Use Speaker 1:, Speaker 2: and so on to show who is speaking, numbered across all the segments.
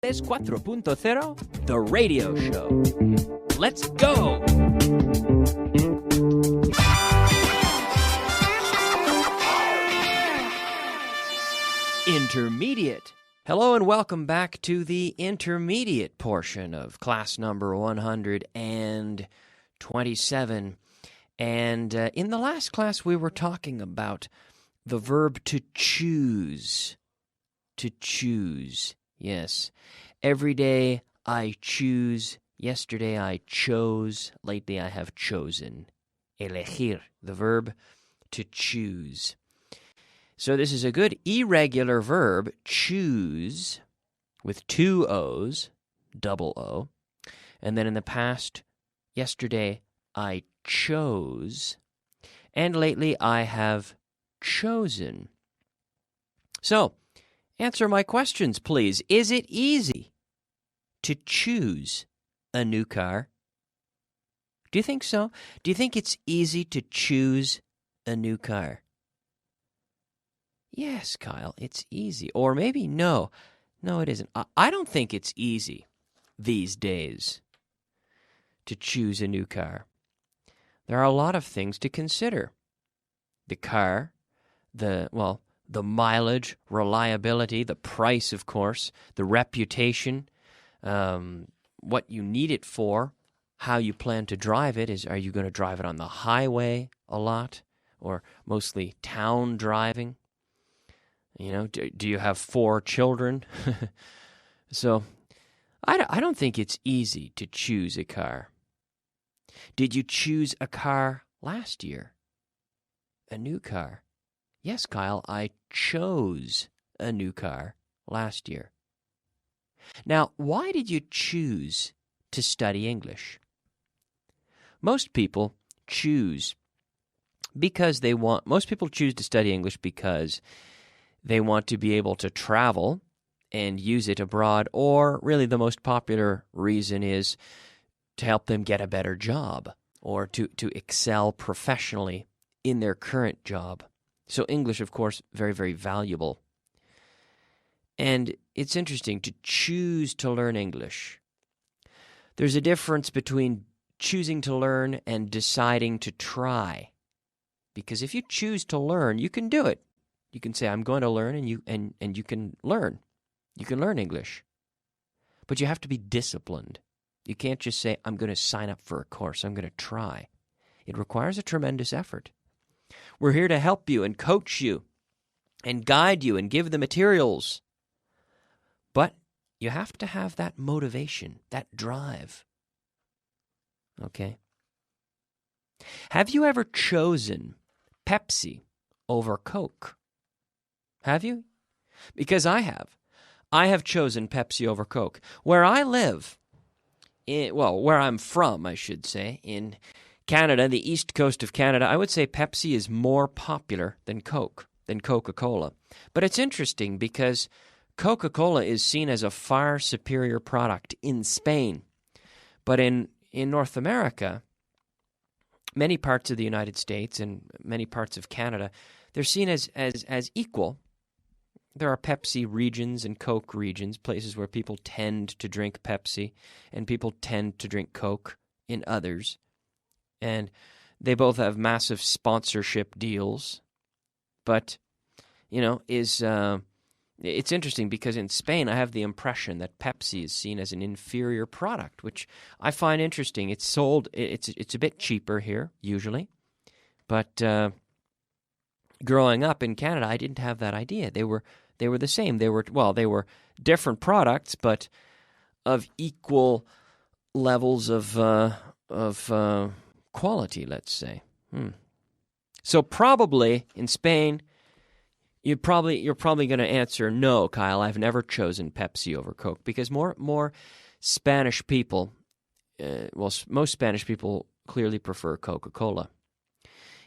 Speaker 1: Es 4.0, the radio show. Let's go! Intermediate. Hello and welcome back to the intermediate portion of class number 127. And in the last class, we were talking about the verb to choose. To choose. Yes. Every day I choose. Yesterday I chose. Lately I have chosen. Elegir, the verb to choose. So this is a good irregular verb, choose, with two O's, double O. And then in the past, yesterday I chose. And lately I have chosen. So, answer my questions, please. Is it easy to choose a new car? Do you think so? Do you think it's easy to choose a new car? Yes, Kyle, it's easy. Or maybe no. No, it isn't. I don't think it's easy these days to choose a new car. There are a lot of things to consider. The car, the mileage, reliability, the price, of course, the reputation, what you need it for, how you plan to drive it. Are you going to drive it on the highway a lot or mostly town driving? You know, do you have 4 children? So I don't think it's easy to choose a car. Did you choose a car last year? A new car? Yes, Kyle, I chose a new car last year. Now, why did you choose to study English? Most people choose to study English because they want to be able to travel and use it abroad, or really the most popular reason is to help them get a better job or to excel professionally in their current job. So English, of course, very, very valuable. And it's interesting to choose to learn English. There's a difference between choosing to learn and deciding to try. Because if you choose to learn, you can do it. You can say, I'm going to learn, and you can learn. You can learn English. But you have to be disciplined. You can't just say, I'm going to sign up for a course. I'm going to try. It requires a tremendous effort. We're here to help you and coach you and guide you and give the materials. But you have to have that motivation, that drive. Okay? Have you ever chosen Pepsi over Coke? Have you? Because I have. I have chosen Pepsi over Coke. Where I live, where I'm from, I should say, in Canada, the east coast of Canada, I would say Pepsi is more popular than Coke, than Coca-Cola. But it's interesting because Coca-Cola is seen as a far superior product in Spain. But in North America, many parts of the United States and many parts of Canada, they're seen as equal. There are Pepsi regions and Coke regions, places where people tend to drink Pepsi and people tend to drink Coke in others. And they both have massive sponsorship deals. But, it's interesting because in Spain I have the impression that Pepsi is seen as an inferior product, which I find interesting. It's sold, it's a bit cheaper here, usually. But growing up in Canada, I didn't have that idea. They were the same. They were different products, but of equal levels of quality, let's say. So probably in Spain, you're probably going to answer no, Kyle. I've never chosen Pepsi over Coke because more Spanish people, most Spanish people clearly prefer Coca-Cola.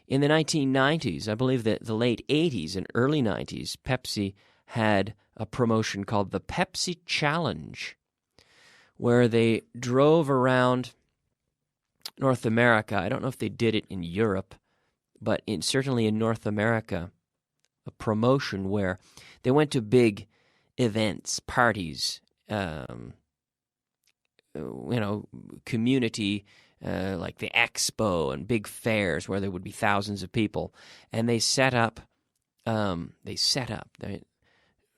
Speaker 1: In the 1990s, I believe that the late 80s and early 90s, Pepsi had a promotion called the Pepsi Challenge, where they drove around North America. I don't know if they did it in Europe, but certainly in North America, a promotion where they went to big events, parties, community, like the expo and big fairs where there would be thousands of people, and they set up,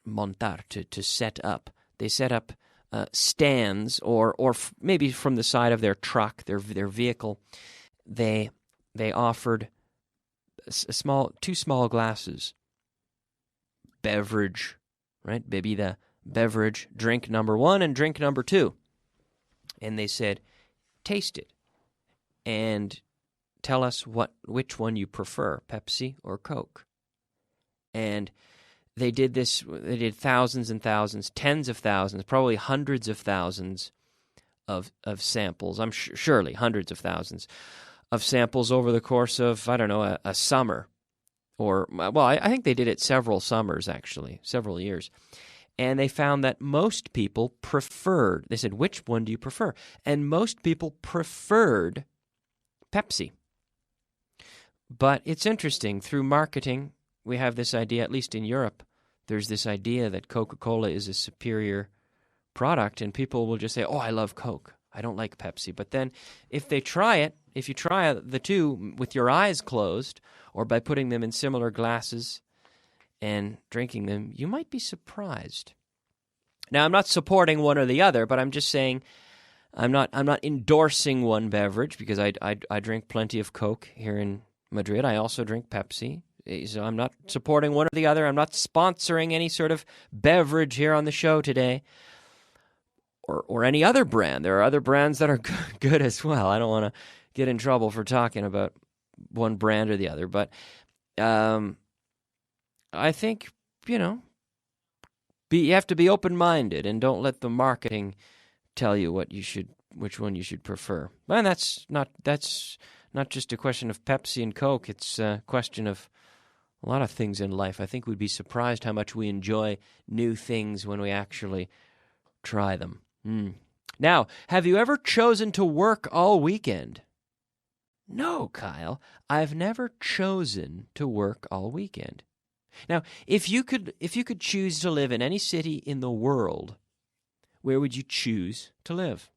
Speaker 1: montar, to set up. They set up stands, or maybe from the side of their truck, their vehicle, they offered two small glasses, beverage, right? Bebida, beverage, drink number 1 and drink number 2. And they said, taste it and tell us which one you prefer, Pepsi or Coke. And they did this. They did thousands and thousands, tens of thousands, probably hundreds of thousands of samples. I'm surely hundreds of thousands of samples over the course of, I don't know, a summer. I think they did it several summers, actually, several years. And they found that most people preferred, they said, which one do you prefer? And most people preferred Pepsi. But it's interesting, through marketing, we have this idea, at least in Europe, there's this idea that Coca-Cola is a superior product, and people will just say, oh, I love Coke. I don't like Pepsi. But then if you try the two with your eyes closed, or by putting them in similar glasses and drinking them, you might be surprised. Now, I'm not supporting one or the other, but I'm just saying I'm not endorsing one beverage, because I drink plenty of Coke here in Madrid. I also drink Pepsi. So I'm not supporting one or the other. I'm not sponsoring any sort of beverage here on the show today, or any other brand. There are other brands that are good as well. I don't want to get in trouble for talking about one brand or the other, but I think, you have to be open-minded, and don't let the marketing tell you which one you should prefer. And that's not just a question of Pepsi and Coke. It's a question of a lot of things in life. I think we'd be surprised how much we enjoy new things when we actually try them. Now, have you ever chosen to work all weekend? No, Kyle, I've never chosen to work all weekend. Now, if you could choose to live in any city in the world, where would you choose to live?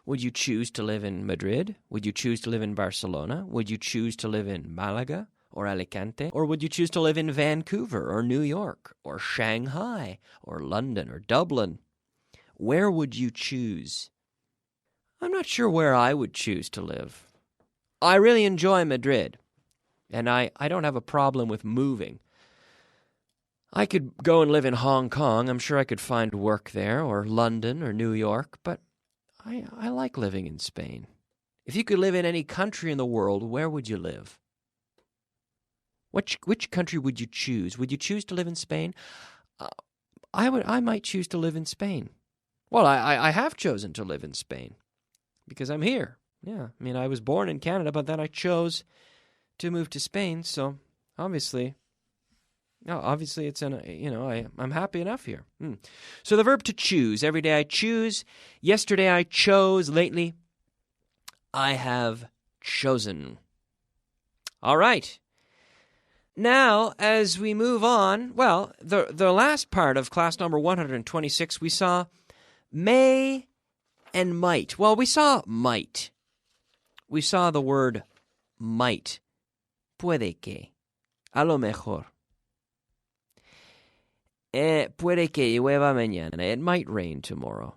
Speaker 1: Would you choose to live in Madrid? Would you choose to live in Barcelona? Would you choose to live in Malaga or Alicante? Or would you choose to live in Vancouver or New York or Shanghai or London or Dublin? Where would you choose? I'm not sure where I would choose to live. I really enjoy Madrid, and I don't have a problem with moving. I could go and live in Hong Kong. I'm sure I could find work there, or London or New York, but I like living in Spain. If you could live in any country in the world, where would you live? Which country would you choose? Would you choose to live in Spain? I might choose to live in Spain. Well, I have chosen to live in Spain because I'm here. Yeah, I mean, I was born in Canada, but then I chose to move to Spain. So obviously it's I'm happy enough here. So the verb to choose. Every day I choose. Yesterday I chose. Lately I have chosen. All right. Now, as we move on, well, the last part of class number 126, we saw may and might. Well, we saw might. We saw the word might. Puede que. A lo mejor. Puede que llueva mañana. It might rain tomorrow.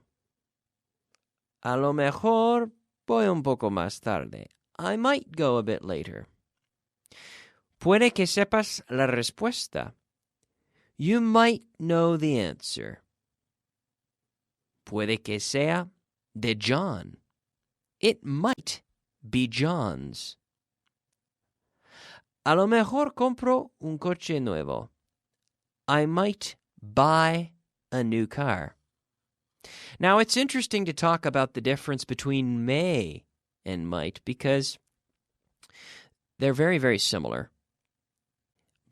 Speaker 1: A lo mejor voy un poco más tarde. I might go a bit later. Puede que sepas la respuesta. You might know the answer. Puede que sea de John. It might be John's. A lo mejor compro un coche nuevo. I might buy a new car. Now, it's interesting to talk about the difference between may and might because they're very, very similar.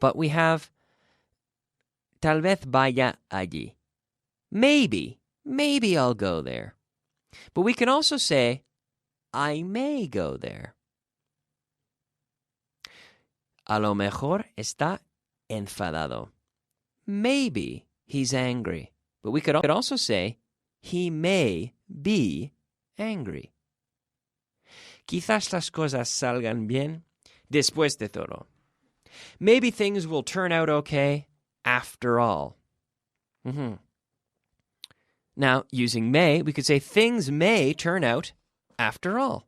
Speaker 1: But we have tal vez vaya allí. Maybe I'll go there. But we can also say, I may go there. A lo mejor está enfadado. Maybe he's angry. But we could also say, he may be angry. Quizás las cosas salgan bien después de todo. Maybe things will turn out okay after all. Now, using may, we could say things may turn out after all.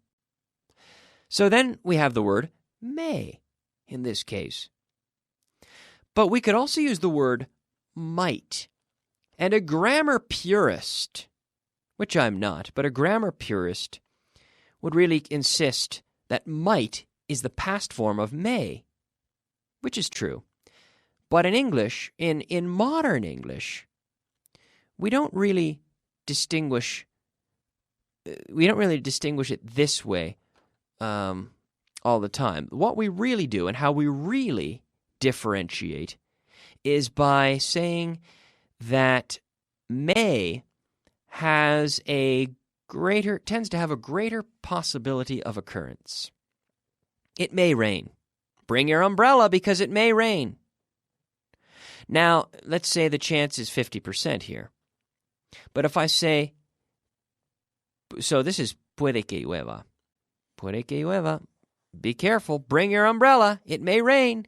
Speaker 1: So then we have the word may in this case. But we could also use the word might. And a grammar purist, which I'm not, but a grammar purist would really insist that might is the past form of may, which is true. But in English, in modern English, we don't really distinguish it this way all the time. What we really do and how we really differentiate is by saying that may tends to have a greater possibility of occurrence. It may rain. Bring your umbrella because it may rain. Now, let's say the chance is 50% here. But if I say, so this is puede que llueva. Puede que llueva. Be careful. Bring your umbrella. It may rain.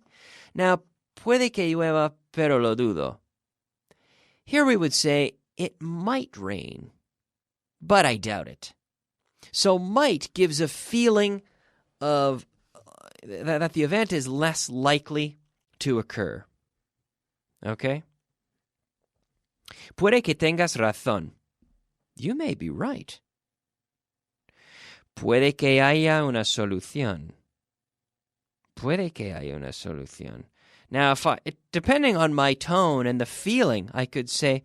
Speaker 1: Now, puede que llueva, pero lo dudo. Here we would say, it might rain, but I doubt it. So might gives a feeling of that the event is less likely to occur. Okay? Puede que tengas razón. You may be right. Puede que haya una solución. Puede que haya una solución. Now, depending on my tone and the feeling, I could say,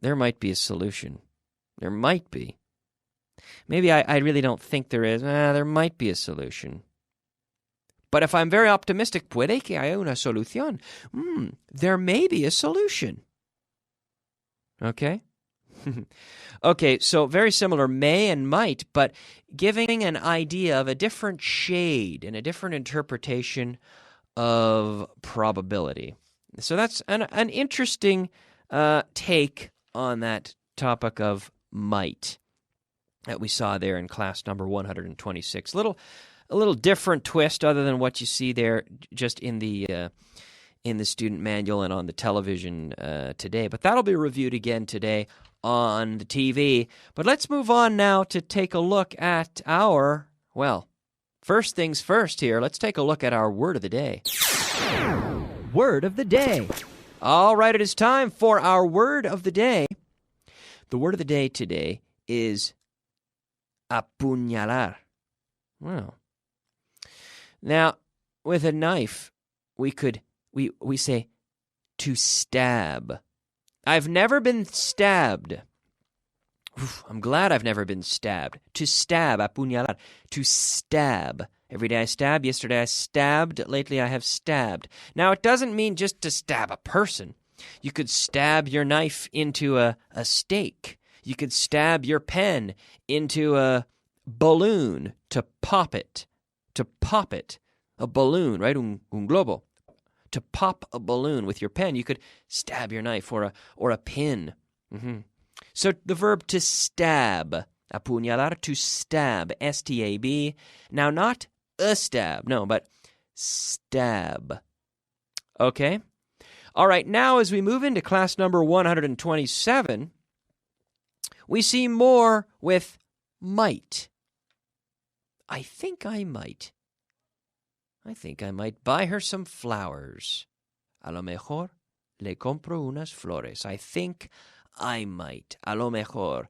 Speaker 1: there might be a solution. There might be. Maybe I really don't think there is. There might be a solution. But if I'm very optimistic, puede que haya una solución. There may be a solution. Okay? Okay, so very similar may and might, but giving an idea of a different shade and a different interpretation of probability. So that's an interesting take on that topic of might that we saw there in class number 126. A little different twist other than what you see there just in the student manual and on the television today. But that'll be reviewed again today on the TV. But let's move on now to take a look at our, first things first here. Let's take a look at our word of the day. Word of the day. All right, it is time for our word of the day. The word of the day today is apuñalar. Well, now, with a knife, we say to stab. I've never been stabbed. I'm glad I've never been stabbed. To stab, apuñalar. To stab. Every day I stab. Yesterday I stabbed. Lately I have stabbed. Now, it doesn't mean just to stab a person. You could stab your knife into a steak. You could stab your pen into a balloon to pop it. To pop it. A balloon, right? Un globo. To pop a balloon with your pen, you could stab your knife or a pin. So the verb to stab, apuñalar, to stab, S-T-A-B. Now, not a stab, no, but stab. Okay? All right, now as we move into class number 127, we see more with might. I think I might buy her some flowers. A lo mejor le compro unas flores. I think I might. A lo mejor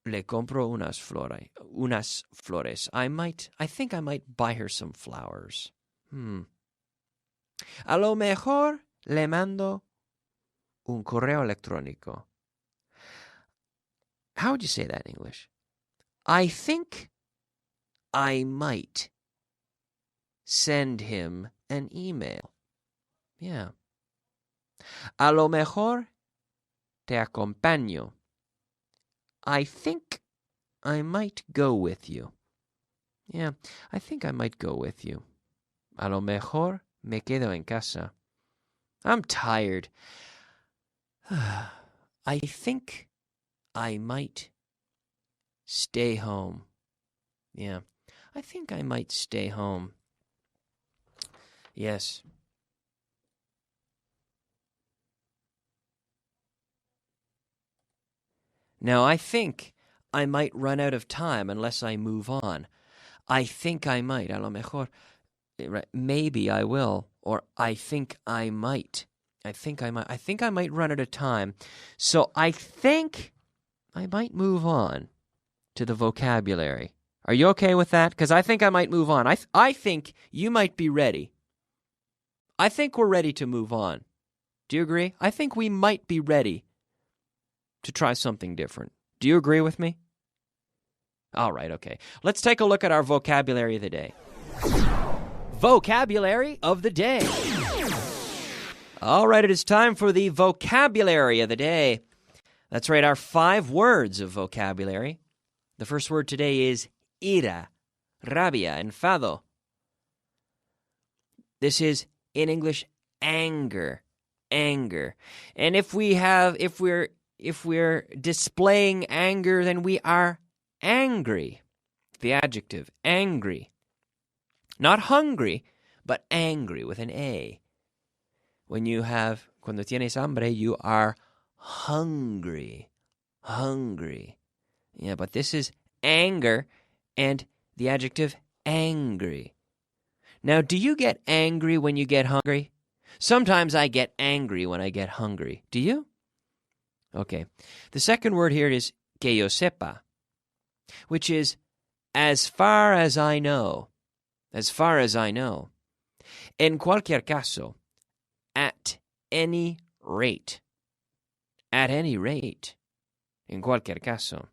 Speaker 1: le compro unas flores. I think I might buy her some flowers. A lo mejor le mando un correo electrónico. How would you say that in English? I think I might send him an email. Yeah. A lo mejor te acompaño. I think I might go with you. Yeah, I think I might go with you. A lo mejor me quedo en casa. I'm tired. I think I might stay home. Yeah, I think I might stay home. Yes. Now, I think I might run out of time unless I move on. I think I might. A lo mejor. Maybe I will. Or I think I might. I think I might. I think I might run out of time. So I think I might move on to the vocabulary. Are you okay with that? Because I think I might move on. I think you might be ready. I think we're ready to move on. Do you agree? I think we might be ready to try something different. Do you agree with me? All right, okay. Let's take a look at our vocabulary of the day. Vocabulary of the day. All right, it is time for the vocabulary of the day. That's right, our 5 words of vocabulary. The first word today is ira, rabia, enfado. This is, in English, anger. And if we're displaying anger, then we are angry. The adjective, angry. Not hungry, but angry with an A. Cuando tienes hambre, you are hungry. Yeah, but this is anger and the adjective angry. Now, do you get angry when you get hungry? Sometimes I get angry when I get hungry. Do you? Okay. The second word here is que yo sepa, which is as far as I know. As far as I know. En cualquier caso, at any rate. At any rate. En cualquier caso.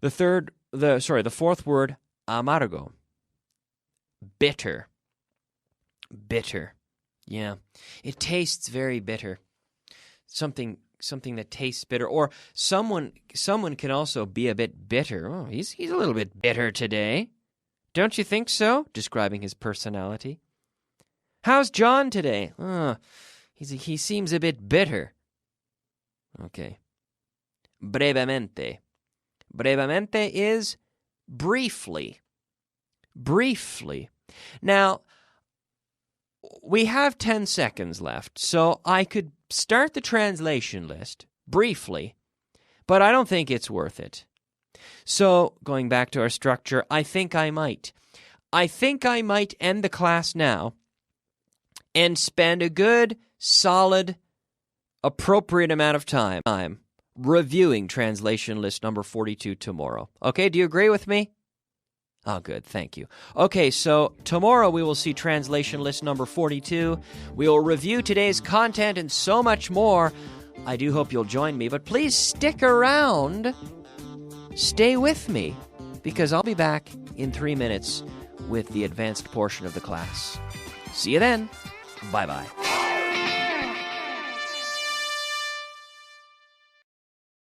Speaker 1: The fourth word, amargo. Bitter. Yeah. It tastes very bitter. Something that tastes bitter. Or someone can also be a bit bitter. Oh, he's a little bit bitter today. Don't you think so? Describing his personality. How's John today? He seems a bit bitter. Okay. Brevemente. Brevemente is briefly. Now, we have 10 seconds left, so I could start the translation list briefly, but I don't think it's worth it. So, going back to our structure, I think I might. I think I might end the class now and spend a good, solid, appropriate amount of time reviewing translation list number 42 tomorrow. Okay, do you agree with me? Oh, good, thank you. Okay, so tomorrow we will see translation list number 42. We will review today's content and so much more. I do hope you'll join me, but please stick around. Stay with me, because I'll be back in 3 minutes with the advanced portion of the class. See you then. Bye-bye.